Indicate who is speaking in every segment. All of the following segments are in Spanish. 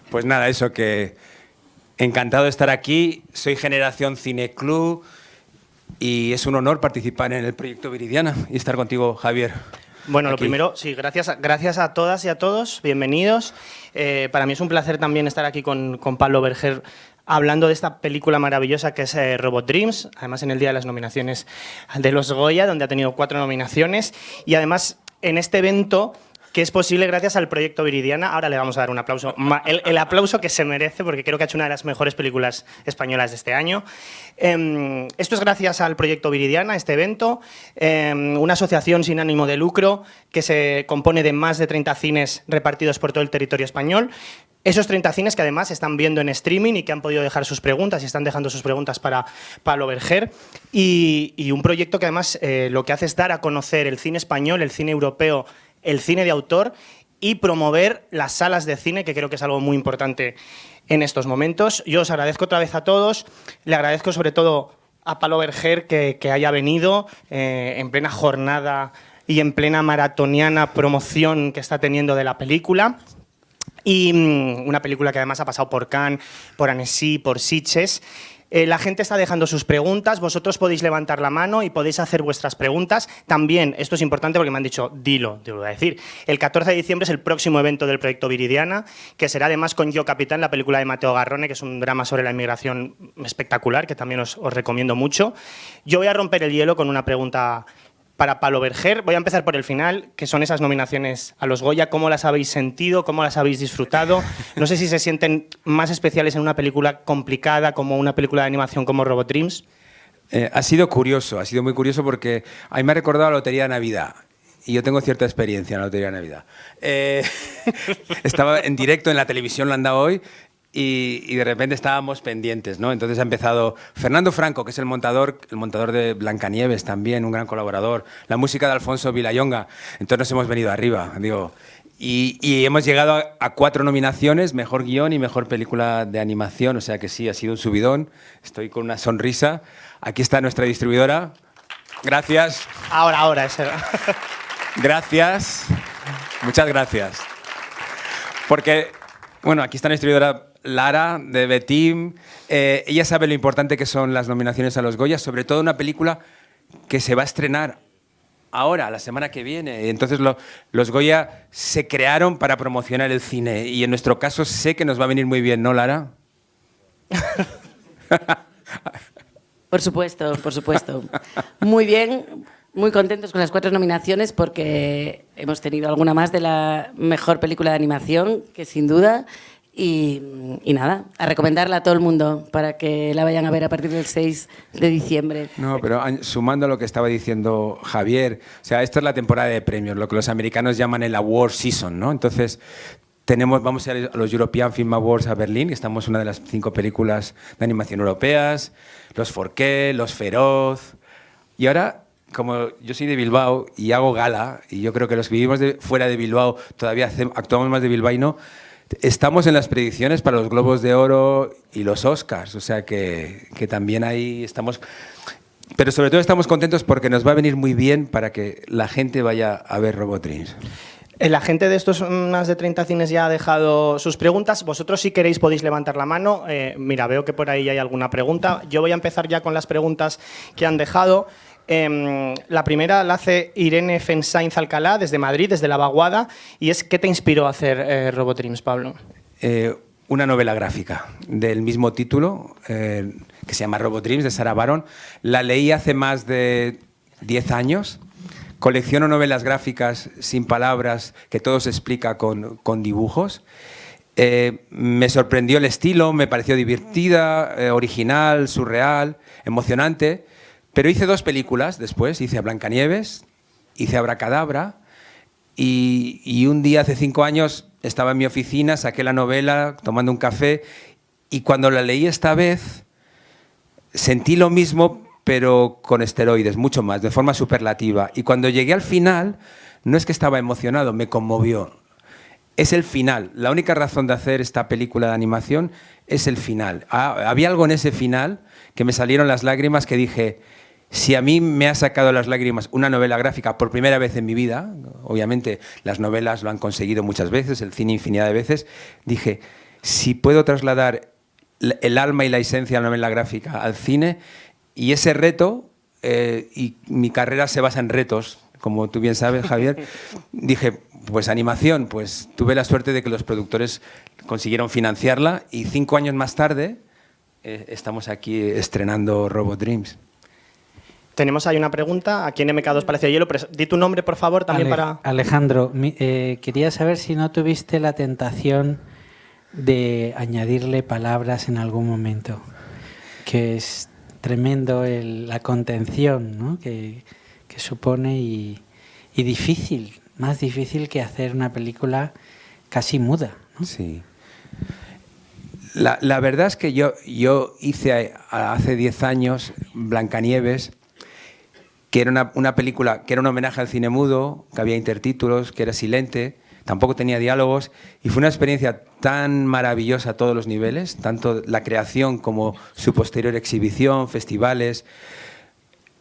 Speaker 1: Pues nada, eso que encantado de estar aquí. Soy Generación Cine Club y es un honor participar en el proyecto Viridiana y estar contigo, Javier.
Speaker 2: Bueno,
Speaker 1: aquí.
Speaker 2: Lo primero, sí, gracias a todas y a todos, bienvenidos. Para mí es un placer también estar aquí con Pablo Berger hablando de esta película maravillosa que es Robot Dreams, además en el día de las nominaciones de los Goya, donde ha tenido 4 nominaciones, y además en este evento que es posible gracias al proyecto Viridiana. Ahora le vamos a dar un aplauso, el aplauso que se merece, porque creo que ha hecho una de las mejores películas españolas de este año. Esto es gracias al proyecto Viridiana, este evento, una asociación sin ánimo de lucro que se compone de más de 30 cines repartidos por todo el territorio español. Esos 30 cines que además están viendo en streaming y que han podido dejar sus preguntas y están dejando sus preguntas para Pablo Berger. Y un proyecto que además lo que hace es dar a conocer el cine español, el cine europeo, el cine de autor y promover las salas de cine, que creo que es algo muy importante en estos momentos. Yo os agradezco otra vez a todos, le agradezco sobre todo a Pablo Berger que haya venido en plena jornada y en plena maratoniana promoción que está teniendo de la película. Y una película que además ha pasado por Cannes, por Annecy, por Sitges. La gente está dejando sus preguntas, vosotros podéis levantar la mano y podéis hacer vuestras preguntas. También, esto es importante porque me han dicho, dilo, te lo voy a decir. El 14 de diciembre es el próximo evento del proyecto Viridiana, que será además con Yo Capitán, la película de Mateo Garrone, que es un drama sobre la inmigración espectacular, que también os recomiendo mucho. Yo voy a romper el hielo con una pregunta para Pablo Berger. Voy a empezar por el final, que son esas nominaciones a los Goya. ¿Cómo las habéis sentido? ¿Cómo las habéis disfrutado? No sé si se sienten más especiales en una película complicada como una película de animación como Robot Dreams.
Speaker 1: Ha sido curioso, ha sido muy curioso porque a mí me ha recordado la Lotería de Navidad. Y yo tengo cierta experiencia en la Lotería de Navidad. Estaba en directo en la televisión, lo han dado hoy, y de repente estábamos pendientes, ¿no? Entonces ha empezado Fernando Franco, que es el montador de Blancanieves también, un gran colaborador, la música de Alfonso Villayonga. Entonces nos hemos venido arriba, digo, y hemos llegado a 4 nominaciones, mejor guión y mejor película de animación, o sea que sí, ha sido un subidón. Estoy con una sonrisa. Aquí está nuestra distribuidora. Gracias.
Speaker 2: Ahora, ese.
Speaker 1: Gracias. Muchas gracias. Porque, bueno, aquí está la distribuidora Lara, de Betim. Ella sabe lo importante que son las nominaciones a los Goya, sobre todo una película que se va a estrenar ahora, la semana que viene. Entonces los Goya se crearon para promocionar el cine y en nuestro caso sé que nos va a venir muy bien, ¿no, Lara?
Speaker 3: Por supuesto, por supuesto. Muy bien, muy contentos con las 4 nominaciones porque hemos tenido alguna más de la mejor película de animación, que sin duda. Y nada, a recomendarla a todo el mundo para que la vayan a ver a partir del 6 de diciembre.
Speaker 1: No, pero sumando a lo que estaba diciendo Javier, o sea, esta es la temporada de premios, lo que los americanos llaman el award season, ¿no? Entonces, vamos a ir a los European Film Awards a Berlín, que estamos una de las 5 películas de animación europeas, los Forqué, los Feroz, y ahora, como yo soy de Bilbao y hago gala, y yo creo que los que vivimos fuera de Bilbao todavía actuamos más de bilbaíno, estamos en las predicciones para los Globos de Oro y los Oscars, o sea que también ahí estamos. Pero sobre todo estamos contentos porque nos va a venir muy bien para que la gente vaya a ver Robot Dreams.
Speaker 2: La gente de estos más de 30 cines ya ha dejado sus preguntas. Vosotros, si queréis, podéis levantar la mano. Mira, veo que por ahí hay alguna pregunta. Yo voy a empezar ya con las preguntas que han dejado. La primera la hace Irene Fensainz Alcalá, desde Madrid, desde La Vaguada, y es ¿qué te inspiró a hacer Robot Dreams, Pablo?
Speaker 1: Una novela gráfica del mismo título, que se llama Robot Dreams, de Sarah Baron. La leí hace más de 10 años. Colecciono novelas gráficas sin palabras, que todo se explica con dibujos. Me sorprendió el estilo, me pareció divertida, original, surreal, emocionante. Pero hice 2 películas después, hice a Blancanieves, hice a Abracadabra y un día hace 5 años estaba en mi oficina, saqué la novela tomando un café y cuando la leí esta vez sentí lo mismo pero con esteroides, mucho más, de forma superlativa. Y cuando llegué al final, no es que estaba emocionado, me conmovió. Es el final. La única razón de hacer esta película de animación es el final. Había algo en ese final que me salieron las lágrimas que dije, Si a mí me ha sacado las lágrimas una novela gráfica por primera vez en mi vida, obviamente las novelas lo han conseguido muchas veces, el cine infinidad de veces, dije, si puedo trasladar el alma y la esencia de la novela gráfica al cine, y ese reto, y mi carrera se basa en retos, como tú bien sabes, Javier, dije, pues animación, pues tuve la suerte de que los productores consiguieron financiarla y 5 años más tarde estamos aquí estrenando Robot Dreams.
Speaker 2: Tenemos ahí una pregunta, aquí en MK2 Palacio de Hielo, pero di tu nombre, por favor, también para...
Speaker 4: Alejandro, quería saber si no tuviste la tentación de añadirle palabras en algún momento, que es tremendo la contención, ¿no? que supone y difícil, más difícil que hacer una película casi muda, ¿no?
Speaker 1: Sí. La verdad es que yo hice hace 10 años Blancanieves, que era una película que era un homenaje al cine mudo, que había intertítulos, que era silente, tampoco tenía diálogos, y fue una experiencia tan maravillosa a todos los niveles, tanto la creación como su posterior exhibición, festivales.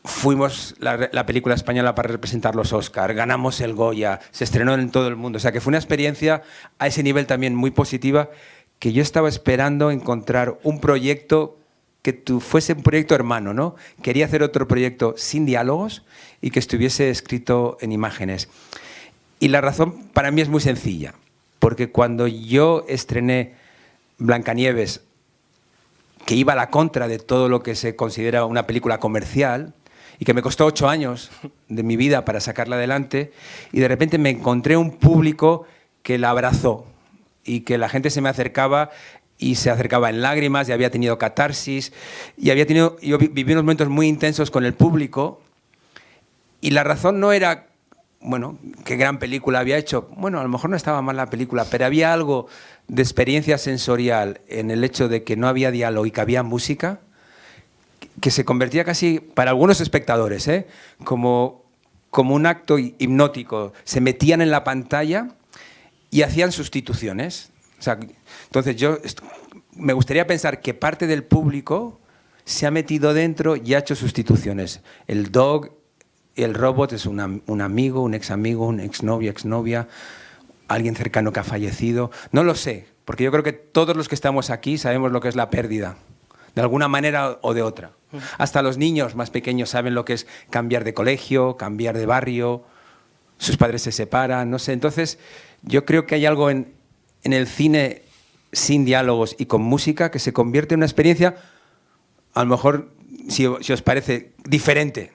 Speaker 1: Fuimos la película española para representar los Oscar, ganamos el Goya, se estrenó en todo el mundo, o sea que fue una experiencia a ese nivel también muy positiva, que yo estaba esperando encontrar un proyecto que fuese un proyecto hermano, ¿no? Quería hacer otro proyecto sin diálogos y que estuviese escrito en imágenes. Y la razón para mí es muy sencilla, porque cuando yo estrené Blancanieves, que iba a la contra de todo lo que se considera una película comercial, y que me costó 8 años de mi vida para sacarla adelante, y de repente me encontré un público que la abrazó, y que la gente se me acercaba y se acercaba en lágrimas, y había tenido catarsis, y yo viví unos momentos muy intensos con el público, y la razón no era, bueno, qué gran película había hecho, bueno, a lo mejor no estaba mal la película, pero había algo de experiencia sensorial en el hecho de que no había diálogo y que había música, que se convertía casi, para algunos espectadores, como un acto hipnótico. Se metían en la pantalla y hacían sustituciones. O sea, entonces me gustaría pensar que parte del público se ha metido dentro y ha hecho sustituciones. El dog, el robot es un amigo, un ex amigo, un exnovio, exnovia, alguien cercano que ha fallecido. No lo sé, porque yo creo que todos los que estamos aquí sabemos lo que es la pérdida, de alguna manera o de otra. Hasta los niños más pequeños saben lo que es cambiar de colegio, cambiar de barrio, sus padres se separan, no sé. Entonces, yo creo que hay algo en el cine sin diálogos y con música que se convierte en una experiencia, a lo mejor, si os parece, diferente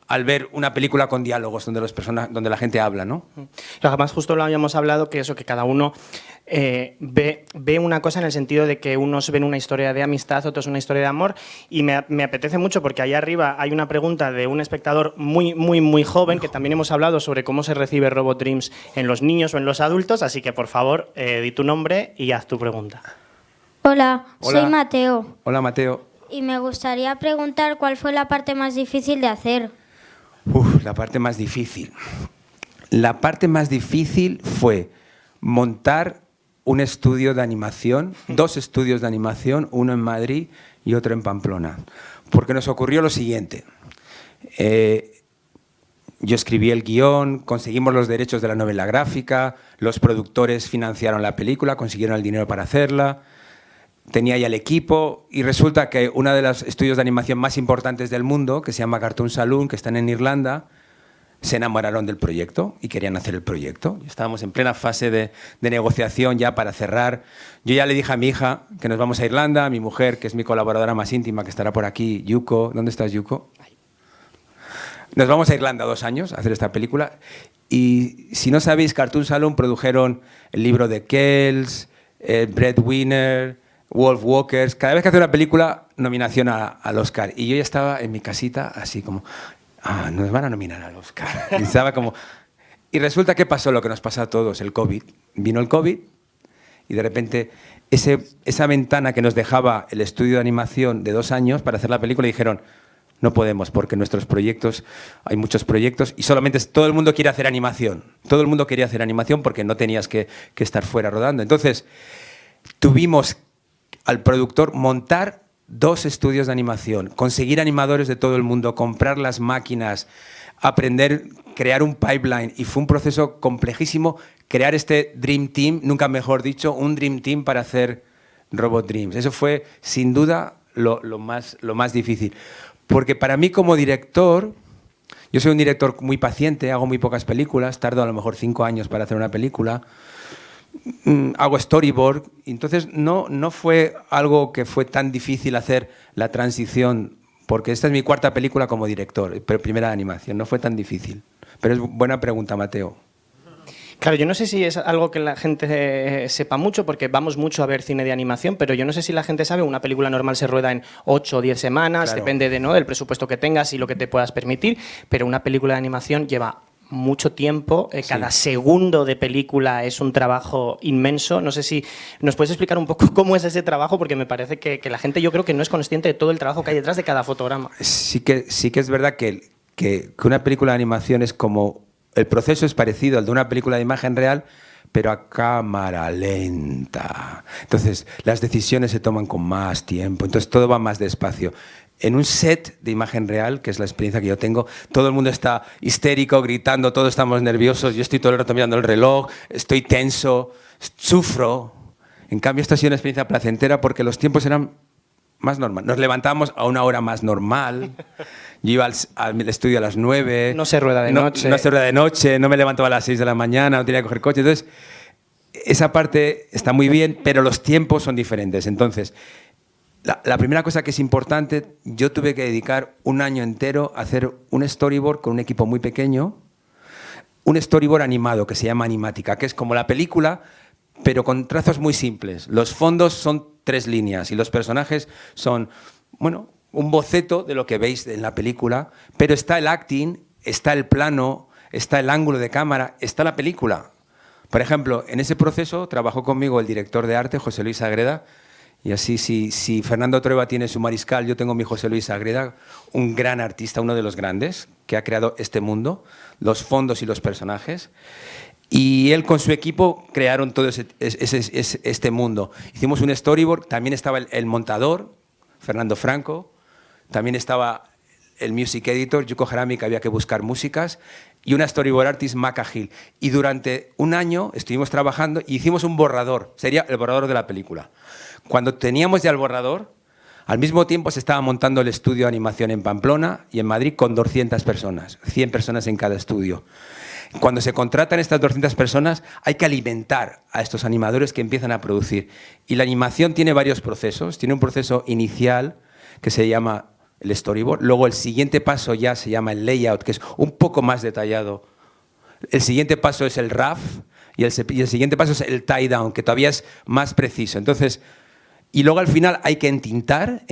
Speaker 1: al ver una película con diálogos donde la gente habla, ¿no?
Speaker 2: Además, justo lo habíamos hablado, que eso, que cada uno ve una cosa en el sentido de que unos ven una historia de amistad, otros una historia de amor, y me apetece mucho porque allá arriba hay una pregunta de un espectador muy, muy, muy joven, que también hemos hablado sobre cómo se recibe Robot Dreams en los niños o en los adultos, así que por favor, di tu nombre y haz tu pregunta.
Speaker 5: Hola,
Speaker 1: Hola.
Speaker 5: soy Mateo.
Speaker 1: Hola, Mateo.
Speaker 5: Y me gustaría preguntar cuál fue la parte más difícil de hacer.
Speaker 1: La parte más difícil. La parte más difícil fue montar un estudio de animación, 2 estudios de animación, uno en Madrid y otro en Pamplona. Porque nos ocurrió lo siguiente. Yo escribí el guión, conseguimos los derechos de la novela gráfica, los productores financiaron la película, consiguieron el dinero para hacerla, tenía ya el equipo, y resulta que uno de los estudios de animación más importantes del mundo, que se llama Cartoon Saloon, que están en Irlanda, se enamoraron del proyecto y querían hacer el proyecto. Estábamos en plena fase de negociación ya para cerrar. Yo ya le dije a mi hija que nos vamos a Irlanda, a mi mujer, que es mi colaboradora más íntima, que estará por aquí, Yuko. ¿Dónde estás, Yuko? Nos vamos a Irlanda 2 años a hacer esta película. Y si no sabéis, Cartoon Saloon produjeron el libro de Kells, Breadwinner, Wolf Walkers. Cada vez que hace una película, nominación al Oscar. Y yo ya estaba en mi casita así como, nos van a nominar al Oscar. Y estaba como... Y resulta que pasó lo que nos pasa a todos, el COVID. Vino el COVID y de repente esa ventana que nos dejaba el estudio de animación de 2 años para hacer la película, dijeron, no podemos porque nuestros proyectos, hay muchos proyectos y solamente todo el mundo quiere hacer animación. Todo el mundo quería hacer animación porque no tenías que estar fuera rodando. Entonces, tuvimos al productor montar 2 estudios de animación, conseguir animadores de todo el mundo, comprar las máquinas, aprender, crear un pipeline, y fue un proceso complejísimo crear este Dream Team, nunca mejor dicho, un Dream Team para hacer Robot Dreams. Eso fue, sin duda, lo más difícil. Porque para mí como director, yo soy un director muy paciente, hago muy pocas películas, tardo a lo mejor 5 años para hacer una película, hago storyboard, entonces no fue algo que fue tan difícil hacer la transición, porque esta es mi 4ª película como director, pero primera de animación, no fue tan difícil. Pero es buena pregunta, Mateo.
Speaker 2: Claro, yo no sé si es algo que la gente sepa mucho, porque vamos mucho a ver cine de animación, pero yo no sé si la gente sabe, una película normal se rueda en 8 o 10 semanas,
Speaker 1: Claro.
Speaker 2: depende del presupuesto que tengas y lo que te puedas permitir, pero una película de animación lleva mucho tiempo, cada segundo de película es un trabajo inmenso. No sé si nos puedes explicar un poco cómo es ese trabajo, porque me parece que la gente, yo creo que no es consciente de todo el trabajo que hay detrás de cada fotograma.
Speaker 1: Sí que es verdad que una película de animación es como... El proceso es parecido al de una película de imagen real, pero a cámara lenta. Entonces, las decisiones se toman con más tiempo, entonces todo va más despacio. En un set de imagen real, que es la experiencia que yo tengo, todo el mundo está histérico, gritando, todos estamos nerviosos, yo estoy todo el rato mirando el reloj, estoy tenso, sufro. En cambio, esta ha sido una experiencia placentera porque los tiempos eran más normales. Nos levantamos a una hora más normal. Yo iba al estudio a las 9.
Speaker 2: No se rueda de noche.
Speaker 1: No se rueda de noche, no me levantaba a las 6 de la mañana, no tenía que coger coche. Entonces, esa parte está muy bien, pero los tiempos son diferentes. Entonces, la primera cosa que es importante, yo tuve que dedicar un año entero a hacer un storyboard con un equipo muy pequeño, un storyboard animado que se llama Animática, que es como la película, pero con trazos muy simples. Los fondos son 3 líneas y los personajes son, bueno, un boceto de lo que veis en la película, pero está el acting, está el plano, está el ángulo de cámara, está la película. Por ejemplo, en ese proceso trabajó conmigo el director de arte, José Luis Agreda, y así si Fernando Trueba tiene su Mariscal, yo tengo mi José Luis Agreda, un gran artista, uno de los grandes, que ha creado este mundo, los fondos y los personajes. Y él con su equipo crearon todo este mundo. Hicimos un storyboard, también estaba el montador, Fernando Franco, también estaba el music editor, Yuko Harami, que había que buscar músicas, y una storyboard artist, Maca Gil. Y durante un año estuvimos trabajando y hicimos un borrador, sería el borrador de la película. Cuando teníamos ya el borrador, al mismo tiempo se estaba montando el estudio de animación en Pamplona y en Madrid con 200 personas, 100 personas en cada estudio. Cuando se contratan estas 200 personas, hay que alimentar a estos animadores que empiezan a producir. Y la animación tiene varios procesos. Tiene un proceso inicial que se llama el storyboard. Luego el siguiente paso ya se llama el layout, que es un poco más detallado. El siguiente paso es el rough y el siguiente paso es el tie-down, que todavía es más preciso. Entonces, y luego al final hay que entintar,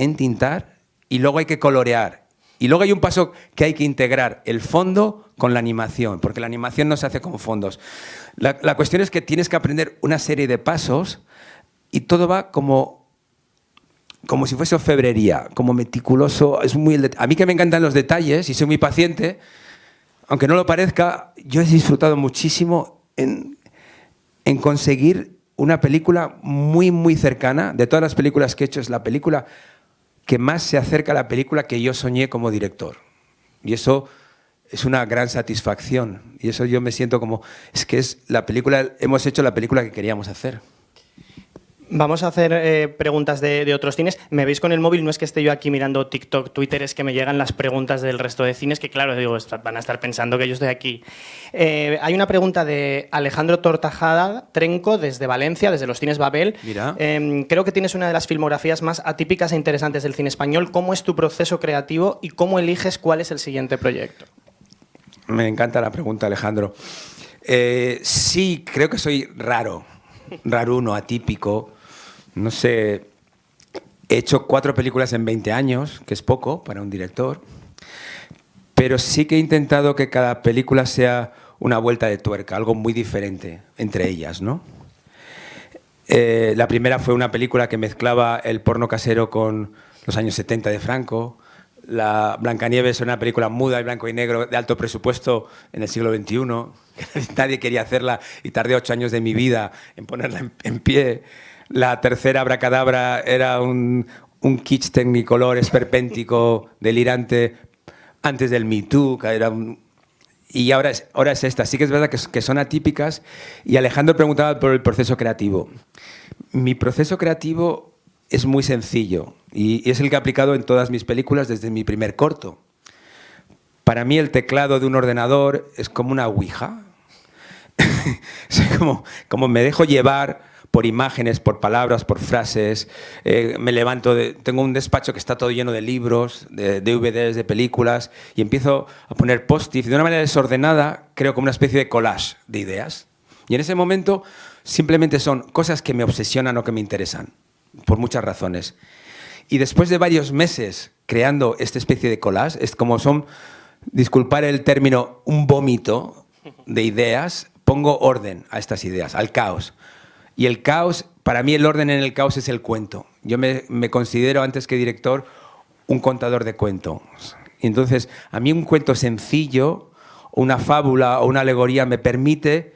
Speaker 1: y luego hay que colorear. Y luego hay un paso que hay que integrar el fondo con la animación, porque la animación no se hace con fondos. La cuestión es que tienes que aprender una serie de pasos y todo va como si fuese orfebrería, como meticuloso. A mí que me encantan los detalles y soy muy paciente, aunque no lo parezca, yo he disfrutado muchísimo en conseguir una película muy, muy cercana. De todas las películas que he hecho, es la película que más se acerca a la película que yo soñé como director. Y eso es una gran satisfacción. Y eso yo me siento como... hemos hecho la película que queríamos hacer.
Speaker 2: Vamos a hacer preguntas de otros cines. Me veis con el móvil, no es que esté yo aquí mirando TikTok, Twitter, es que me llegan las preguntas del resto de cines, que claro, digo, van a estar pensando que yo estoy aquí. Hay una pregunta de Alejandro Tortajada Trenco, desde Valencia, desde los cines Babel.
Speaker 1: Mira.
Speaker 2: Creo que tienes una de las filmografías más atípicas e interesantes del cine español. ¿Cómo es tu proceso creativo y cómo eliges cuál es el siguiente proyecto?
Speaker 1: Me encanta la pregunta, Alejandro. Sí, creo que soy raruno, atípico. No sé, he hecho 4 películas en 20 años, que es poco para un director, pero sí que he intentado que cada película sea una vuelta de tuerca, algo muy diferente entre ellas, ¿no? La primera fue una película que mezclaba el porno casero con los años 70 de Franco. La Blancanieves es una película muda y blanco y negro de alto presupuesto en el siglo XXI. Nadie quería hacerla y tardé 8 años de mi vida en ponerla en pie. La tercera, Abracadabra, era un un kitsch tecnicolor esperpéntico, delirante, antes del Me Too, que era y ahora es esta. Sí que es verdad que son atípicas. Y Alejandro preguntaba por el proceso creativo. Mi proceso creativo es muy sencillo y es el que he aplicado en todas mis películas desde mi primer corto. Para mí el teclado de un ordenador es como una ouija. como me dejo llevar por imágenes, por palabras, por frases. Me levanto, tengo un despacho que está todo lleno de libros, de DVDs, de películas, y empiezo a poner post-it. De una manera desordenada, creo como una especie de collage de ideas. Y en ese momento simplemente son cosas que me obsesionan o que me interesan, por muchas razones. Y después de varios meses creando esta especie de collage, es como son, disculpar el término, un vómito de ideas, pongo orden a estas ideas, al caos. Y el caos, para mí el orden en el caos es el cuento. Yo me considero, antes que director, un contador de cuentos. Y entonces, a mí un cuento sencillo, una fábula o una alegoría me permite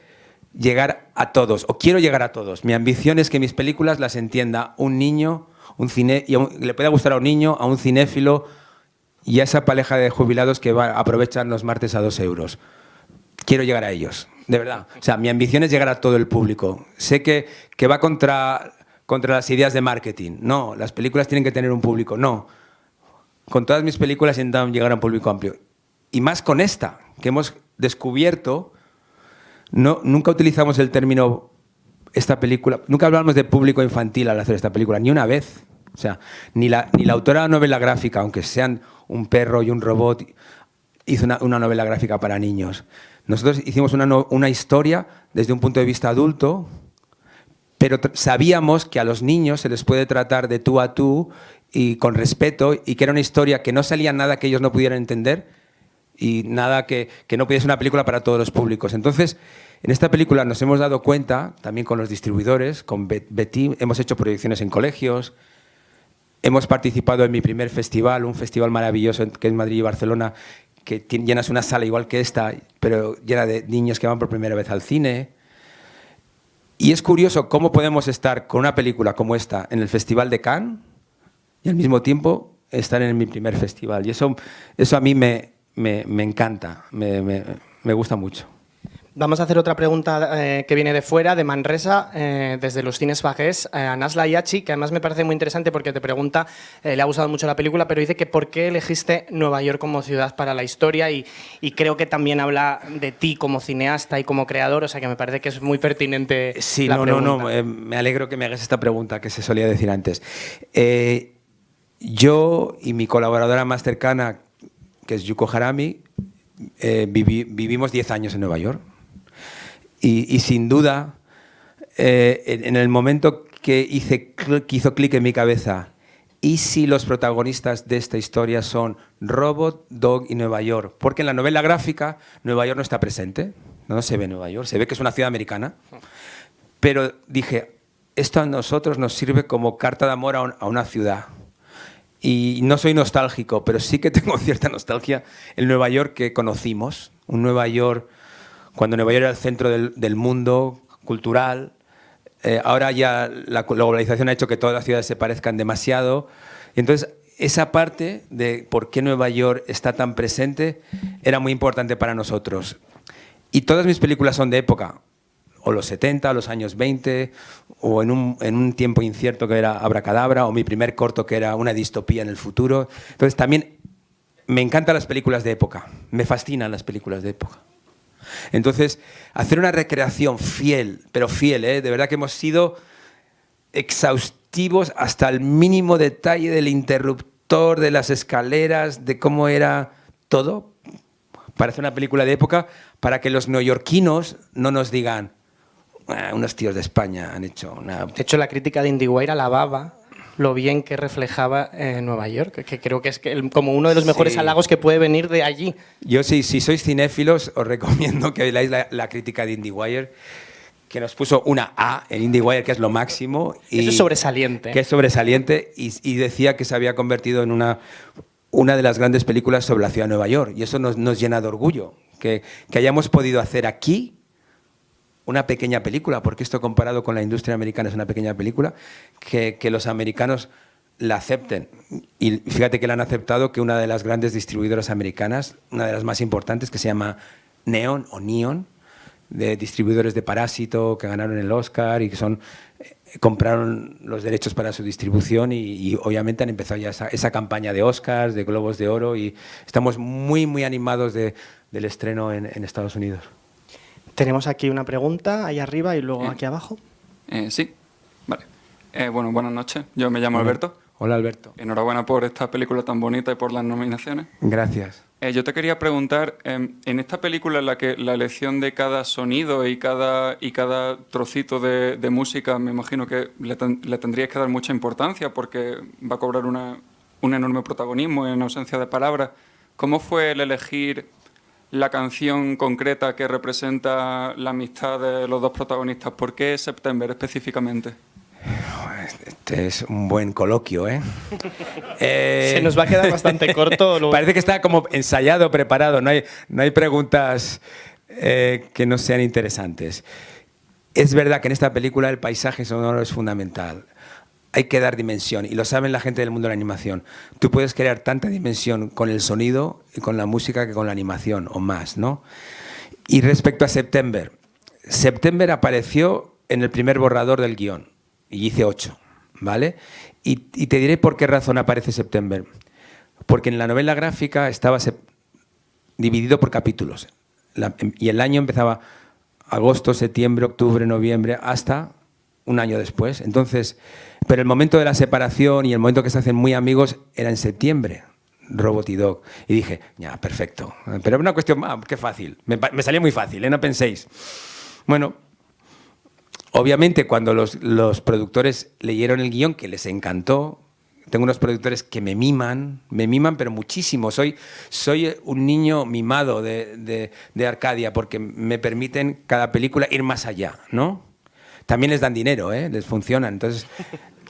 Speaker 1: llegar a todos, o quiero llegar a todos. Mi ambición es que mis películas las entienda un niño, y le pueda gustar a un niño, a un cinéfilo y a esa pareja de jubilados que aprovechan los martes a 2 euros. Quiero llegar a ellos. De verdad. O sea, mi ambición es llegar a todo el público. Sé que va contra las ideas de marketing. No, las películas tienen que tener un público. No. Con todas mis películas intentamos llegar a un público amplio. Y más con esta, que hemos descubierto, nunca utilizamos el término esta película, nunca hablamos de público infantil al hacer esta película, ni una vez. O sea, ni la autora de la novela gráfica, aunque sean un perro y un robot, hizo una novela gráfica para niños. Nosotros hicimos una historia desde un punto de vista adulto, pero sabíamos que a los niños se les puede tratar de tú a tú y con respeto, y que era una historia que no salía nada que ellos no pudieran entender y nada que no pudiese ser una película para todos los públicos. Entonces, en esta película nos hemos dado cuenta, también con los distribuidores, con Betty, hemos hecho proyecciones en colegios, hemos participado en mi primer festival, un festival maravilloso que es Madrid y Barcelona, que llenas una sala igual que esta, pero llena de niños que van por primera vez al cine. Y es curioso cómo podemos estar con una película como esta en el Festival de Cannes y al mismo tiempo estar en mi primer festival. Y eso a mí me encanta, me gusta mucho.
Speaker 2: Vamos a hacer otra pregunta que viene de fuera, de Manresa, desde los cines Vajés, a Nasla Yachi, que además me parece muy interesante porque te pregunta, le ha gustado mucho la película, pero dice que por qué elegiste Nueva York como ciudad para la historia, y creo que también habla de ti como cineasta y como creador, o sea que me parece que es muy pertinente.
Speaker 1: Sí,
Speaker 2: la pregunta.
Speaker 1: me alegro que me hagas esta pregunta que se solía decir antes. Yo y mi colaboradora más cercana, que es Yuko Harami, vivimos 10 años en Nueva York. Y sin duda, en el momento que hizo clic en mi cabeza, ¿y si los protagonistas de esta historia son Robot, Dog y Nueva York? Porque en la novela gráfica Nueva York no está presente, no se ve Nueva York, se ve que es una ciudad americana. Pero dije, esto a nosotros nos sirve como carta de amor a una ciudad. Y no soy nostálgico, pero sí que tengo cierta nostalgia el Nueva York que conocimos, un Nueva York cuando Nueva York era el centro del mundo cultural. Ahora ya la globalización ha hecho que todas las ciudades se parezcan demasiado. Y entonces, esa parte de por qué Nueva York está tan presente era muy importante para nosotros. Y todas mis películas son de época, o los 70, o los años 20, o en un tiempo incierto que era Abracadabra, o mi primer corto que era una distopía en el futuro. Entonces, también me encantan las películas de época, me fascinan las películas de época. Entonces, hacer una recreación fiel, pero fiel, de verdad que hemos sido exhaustivos hasta el mínimo detalle del interruptor, de las escaleras, de cómo era todo, para hacer una película de época, para que los neoyorquinos no nos digan, unos tíos de España han hecho una...
Speaker 2: De hecho, la crítica de IndieWire alababa lo bien que reflejaba Nueva York, que creo que es como uno de los mejores halagos que puede venir de allí.
Speaker 1: Yo, si sois cinéfilos, os recomiendo que leáis la crítica de IndieWire, que nos puso una A en IndieWire, que es lo máximo.
Speaker 2: Eso es sobresaliente.
Speaker 1: Que es sobresaliente, y decía que se había convertido en una de las grandes películas sobre la ciudad de Nueva York. Y eso nos llena de orgullo, que hayamos podido hacer aquí una pequeña película, porque esto comparado con la industria americana es una pequeña película, que los americanos la acepten. Y fíjate que la han aceptado, que una de las grandes distribuidoras americanas, una de las más importantes, que se llama Neon o Neon, de distribuidores de Parásito, que ganaron el Oscar y que compraron los derechos para su distribución y obviamente han empezado ya esa campaña de Oscars, de Globos de Oro, y estamos muy, muy animados del estreno en Estados Unidos.
Speaker 2: Tenemos aquí una pregunta, ahí arriba y luego aquí abajo.
Speaker 6: Sí, vale. Bueno, buenas noches. Yo me llamo Alberto.
Speaker 1: Hola, Alberto.
Speaker 6: Enhorabuena por esta película tan bonita y por las nominaciones.
Speaker 1: Gracias.
Speaker 6: Yo te quería preguntar, en esta película en la que la elección de cada sonido y cada trocito de música, me imagino que le tendríais que dar mucha importancia porque va a cobrar un enorme protagonismo en ausencia de palabras. ¿Cómo fue el elegir la canción concreta que representa la amistad de los dos protagonistas? ¿Por qué September específicamente?
Speaker 1: Este es un buen coloquio, ¿eh?
Speaker 2: Se nos va a quedar bastante corto.
Speaker 1: Parece que está como ensayado, preparado. No hay preguntas que no sean interesantes. Es verdad que en esta película el paisaje sonoro es fundamental. Hay que dar dimensión, y lo saben la gente del mundo de la animación. Tú puedes crear tanta dimensión con el sonido y con la música que con la animación, o más, ¿no? Y respecto a September, September apareció en el primer borrador del guión, y hice 8, ¿vale? Y te diré por qué razón aparece September. Porque en la novela gráfica estaba dividido por capítulos, y el año empezaba agosto, septiembre, octubre, noviembre, hasta un año después. Entonces, pero el momento de la separación y el momento que se hacen muy amigos era en septiembre, Robot y Dog. Y dije, ya, perfecto. Pero una cuestión, qué fácil. Me salió muy fácil, no penséis. Bueno, obviamente cuando los productores leyeron el guión, que les encantó, tengo unos productores que me miman pero muchísimo. Soy un niño mimado de Arcadia, porque me permiten cada película ir más allá, ¿no? También les dan dinero, les funciona. Entonces,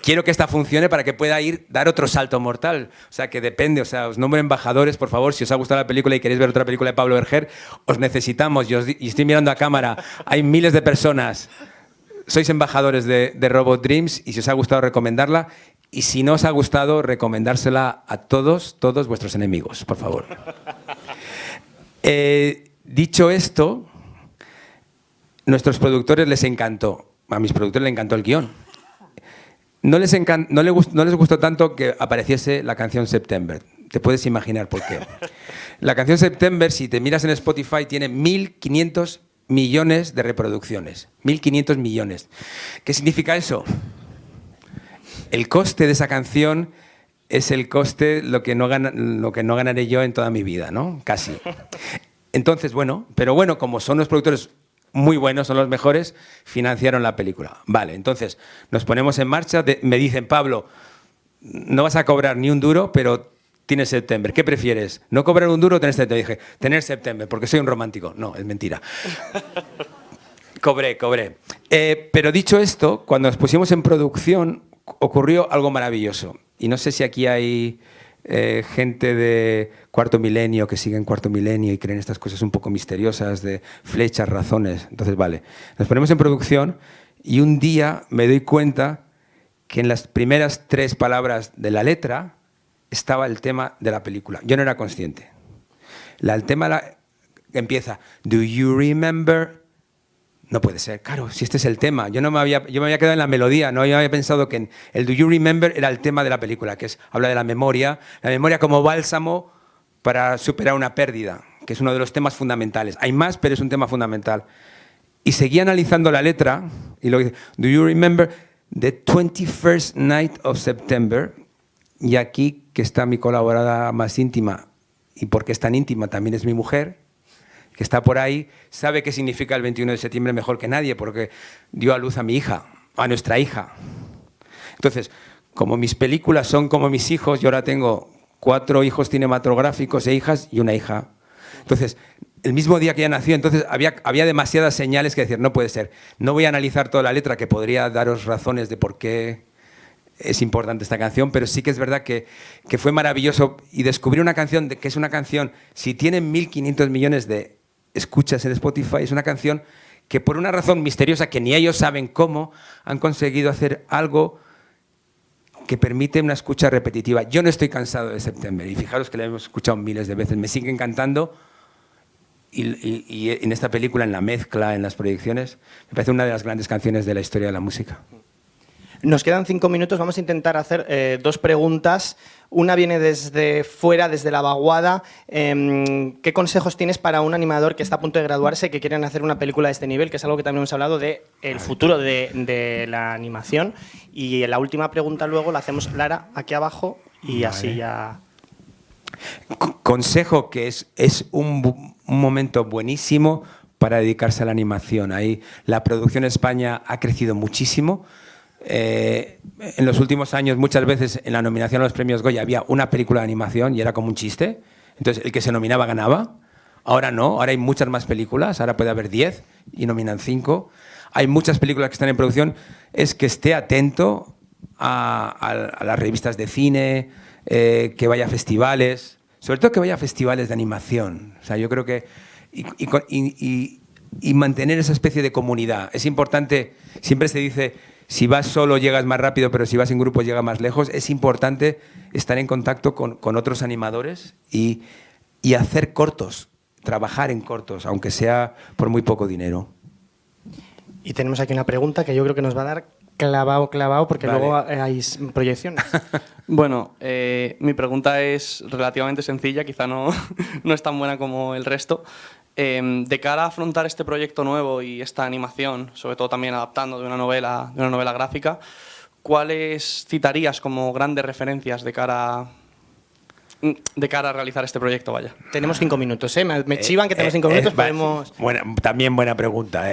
Speaker 1: quiero que esta funcione para que pueda dar otro salto mortal. O sea, que depende. O sea, os nombro embajadores, por favor. Si os ha gustado la película y queréis ver otra película de Pablo Berger, os necesitamos. Y estoy mirando a cámara. Hay miles de personas. Sois embajadores de Robot Dreams, y si os ha gustado, recomendarla. Y si no os ha gustado, recomendársela a todos vuestros enemigos, por favor. Dicho esto, nuestros productores les encantó. A mis productores les encantó el guión. No les gustó tanto que apareciese la canción September. Te puedes imaginar por qué. La canción September, si te miras en Spotify, tiene 1.500 millones de reproducciones. 1.500 millones. ¿Qué significa eso? El coste de esa canción es el coste lo que no ganaré yo en toda mi vida, ¿no? Casi. Entonces, pero como son los productores muy buenos, son los mejores, financiaron la película. Vale, entonces nos ponemos en marcha. Me dicen, Pablo, no vas a cobrar ni un duro, pero tienes September. ¿Qué prefieres? ¿No cobrar un duro o tener September? Dije, tener September, porque soy un romántico. No, es mentira. Cobré. Pero dicho esto, cuando nos pusimos en producción, ocurrió algo maravilloso. Y no sé si aquí hay gente de Cuarto Milenio que siguen Cuarto Milenio y creen estas cosas un poco misteriosas de flechas, razones. Entonces, vale, nos ponemos en producción y un día me doy cuenta que en las primeras 3 palabras de la letra estaba el tema de la película. Yo no era consciente. El tema empieza, do you remember? No puede ser, claro, si este es el tema. Yo me había quedado en la melodía, no yo había pensado que el Do You Remember era el tema de la película, que habla de la memoria como bálsamo para superar una pérdida, que es uno de los temas fundamentales. Hay más, pero es un tema fundamental. Y seguí analizando la letra, y lo dice, Do you remember the 21st night of September? Y aquí, que está mi colaboradora más íntima, y porque es tan íntima, también es mi mujer, que está por ahí, sabe qué significa el 21 de septiembre mejor que nadie, porque dio a luz a mi hija, a nuestra hija. Entonces, como mis películas son como mis hijos, yo ahora tengo 4 hijos cinematográficos e hijas y una hija. Entonces, el mismo día que ella nació, entonces había demasiadas señales que decir, no puede ser. No voy a analizar toda la letra, que podría daros razones de por qué es importante esta canción, pero sí que es verdad que fue maravilloso, y descubrí una canción que es una canción, si tiene 1.500 millones de escuchas en Spotify, es una canción que por una razón misteriosa que ni ellos saben cómo han conseguido hacer algo que permite una escucha repetitiva. Yo no estoy cansado de September y fijaros que la hemos escuchado miles de veces, me sigue encantando y en esta película, en la mezcla, en las proyecciones, me parece una de las grandes canciones de la historia de la música.
Speaker 2: Nos quedan 5 minutos, vamos a intentar hacer 2 preguntas. Una viene desde fuera, desde la vaguada. ¿Qué consejos tienes para un animador que está a punto de graduarse, que quieren hacer una película de este nivel, que es algo que también hemos hablado del futuro de la animación? Y la última pregunta luego la hacemos Lara aquí abajo y
Speaker 1: Vale.
Speaker 2: así ya...
Speaker 1: Consejo que es un momento buenísimo para dedicarse a la animación. Ahí la producción en España ha crecido muchísimo. En los últimos años, muchas veces en la nominación a los premios Goya había una película de animación y era como un chiste. Entonces, el que se nominaba ganaba. Ahora no, ahora hay muchas más películas. Ahora puede haber 10 y nominan 5. Hay muchas películas que están en producción. Es que esté atento a las revistas de cine, que vaya a festivales, sobre todo que vaya a festivales de animación. O sea, yo creo que... Y mantener esa especie de comunidad. Es importante, siempre se dice, si vas solo llegas más rápido, pero si vas en grupo llegas más lejos. Es importante estar en contacto con otros animadores y hacer cortos, trabajar en cortos, aunque sea por muy poco dinero.
Speaker 2: Y tenemos aquí una pregunta que yo creo que nos va a dar clavado, porque
Speaker 1: Vale.
Speaker 2: luego hay proyecciones.
Speaker 7: Bueno, mi pregunta es relativamente sencilla, quizá no es tan buena como el resto. De cara a afrontar este proyecto nuevo y esta animación, sobre todo también adaptando de una novela gráfica, ¿cuáles citarías como grandes referencias de cara a realizar este proyecto? Vaya.
Speaker 2: Tenemos 5 minutos, ¿eh? Me chivan que tenemos 5 minutos, podemos...
Speaker 1: También buena pregunta,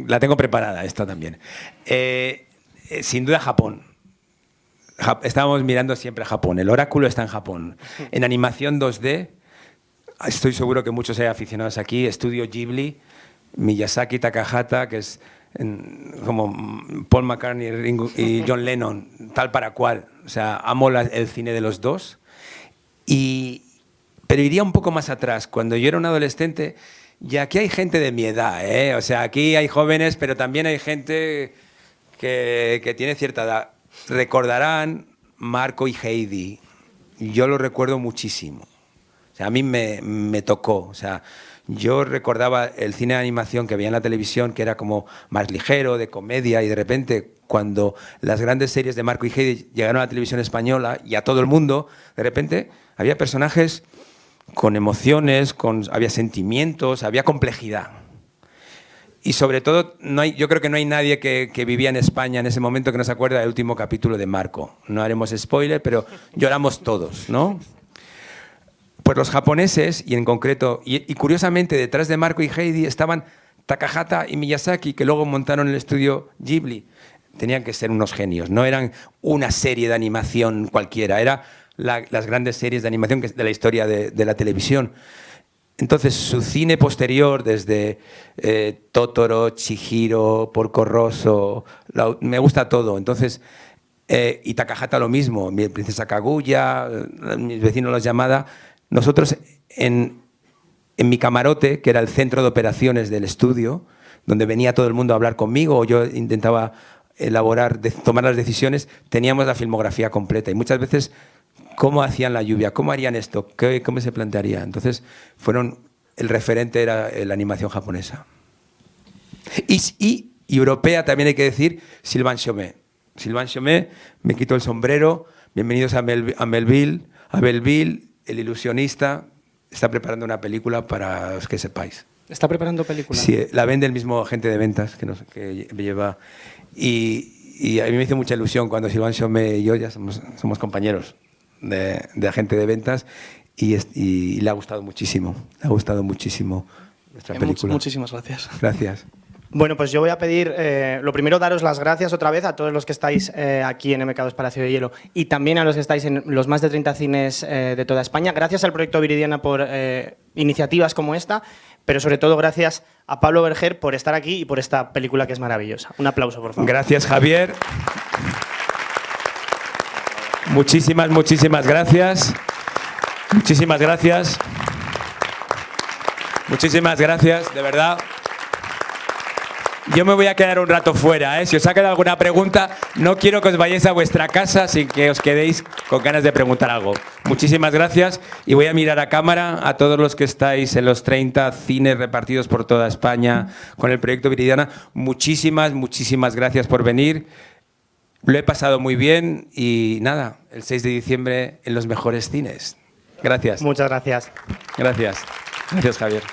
Speaker 1: la tengo preparada esta también. Sin duda Japón. Estábamos mirando siempre a Japón. El oráculo está en Japón. En animación 2D, estoy seguro que muchos hay aficionados aquí. Estudio Ghibli, Miyazaki, Takahata, que es como Paul McCartney y John Lennon, tal para cual. O sea, amo el cine de los dos. Pero iría un poco más atrás. Cuando yo era un adolescente, y aquí hay gente de mi edad, ¿eh? O sea, aquí hay jóvenes, pero también hay gente que tiene cierta edad. Recordarán Marco y Heidi. Yo lo recuerdo muchísimo. O sea, a mí me tocó. O sea, yo recordaba el cine de animación que veía en la televisión, que era como más ligero, de comedia, y de repente, cuando las grandes series de Marco y Heidi llegaron a la televisión española y a todo el mundo, de repente había personajes con emociones, había sentimientos, había complejidad. Y sobre todo, yo creo que no hay nadie que vivía en España en ese momento que no se acuerda del último capítulo de Marco. No haremos spoiler, pero lloramos todos, ¿no? Pues los japoneses, y en concreto, y curiosamente detrás de Marco y Heidi estaban Takahata y Miyazaki, que luego montaron el estudio Ghibli. Tenían que ser unos genios, no eran una serie de animación cualquiera, eran las grandes series de animación de la historia de la televisión. Entonces, su cine posterior, desde Totoro, Chihiro, Porco Rosso, me gusta todo. Entonces, y Takahata lo mismo, mi Princesa Kaguya, mis vecinos Los Yamada. Nosotros en mi camarote, que era el centro de operaciones del estudio, donde venía todo el mundo a hablar conmigo, o yo intentaba tomar las decisiones, teníamos la filmografía completa. Y muchas veces, ¿cómo hacían la lluvia? ¿Cómo harían esto? ¿Cómo se plantearía? Entonces, el referente era la animación japonesa. Y europea también hay que decir, Sylvain Chomet. Sylvain Chomet, me quito el sombrero. Bienvenidos a Belleville, el ilusionista. Está preparando una película para los que sepáis.
Speaker 2: ¿Está preparando película?
Speaker 1: Sí, la vende el mismo agente de ventas que lleva. Y a mí me hizo mucha ilusión cuando Sylvain Chomet y yo ya somos compañeros de agente de ventas y le ha gustado muchísimo. Le ha gustado muchísimo nuestra película.
Speaker 7: Muchísimas gracias.
Speaker 1: Gracias.
Speaker 2: Bueno, pues yo voy a pedir, lo primero, daros las gracias otra vez a todos los que estáis aquí en MK2 Palacio de Hielo y también a los que estáis en los más de 30 cines de toda España. Gracias al proyecto Viridiana por iniciativas como esta, pero sobre todo gracias a Pablo Berger por estar aquí y por esta película que es maravillosa. Un aplauso, por favor.
Speaker 1: Gracias, Javier. Muchísimas gracias. Muchísimas gracias. Muchísimas gracias, de verdad. Yo me voy a quedar un rato fuera, ¿eh? Si os ha quedado alguna pregunta, no quiero que os vayáis a vuestra casa sin que os quedéis con ganas de preguntar algo. Muchísimas gracias y voy a mirar a cámara a todos los que estáis en los 30 cines repartidos por toda España con el proyecto Viridiana. Muchísimas gracias por venir. Lo he pasado muy bien y nada, el 6 de diciembre en los mejores cines. Gracias.
Speaker 2: Muchas gracias.
Speaker 1: Gracias. Gracias, Javier.